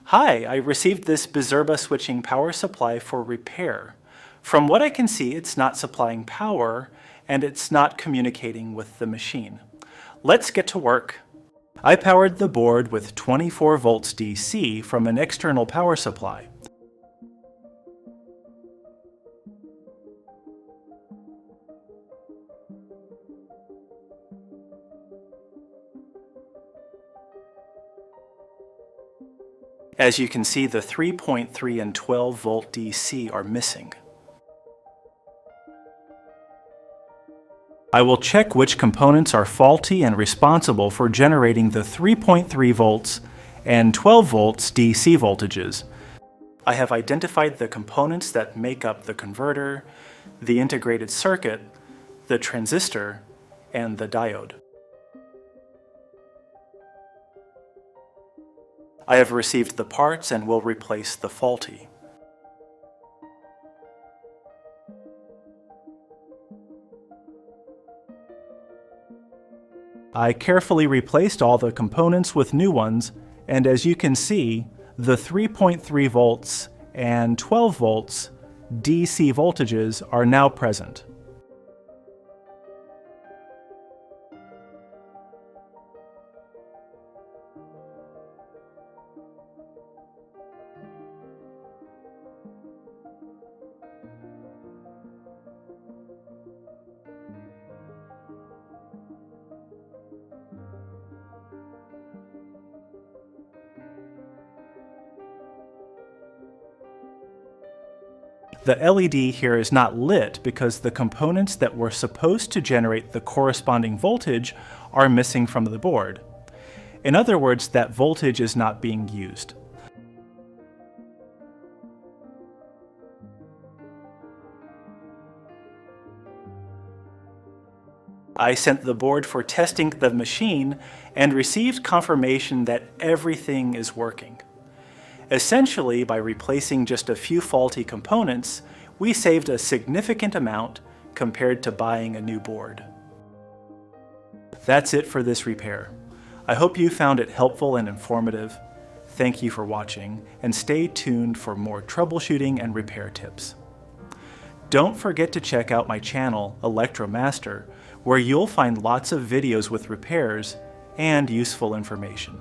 Hi, I received this Bizerba switching power supply for repair. From what I can see, it's not supplying power and it's not communicating with the machine. Let's get to work. I powered the board with 24 volts DC from an external power supply. As you can see, the 3.3 and 12 volt DC are missing. I will check which components are faulty and responsible for generating the 3.3 volts and 12 volts DC voltages. I have identified the components that make up the converter, the integrated circuit, the transistor, and the diode. I have received the parts and will replace the faulty. I carefully replaced all the components with new ones, and as you can see, the 3.3 volts and 12 volts DC voltages are now present. The LED here is not lit because the components that were supposed to generate the corresponding voltage are missing from the board. In other words, that voltage is not being used. I sent the board for testing the machine and received confirmation that everything is working. Essentially, by replacing just a few faulty components, we saved a significant amount compared to buying a new board. That's it for this repair. I hope you found it helpful and informative. Thank you for watching, and stay tuned for more troubleshooting and repair tips. Don't forget to check out my channel, ElectroMaster, where you'll find lots of videos with repairs and useful information.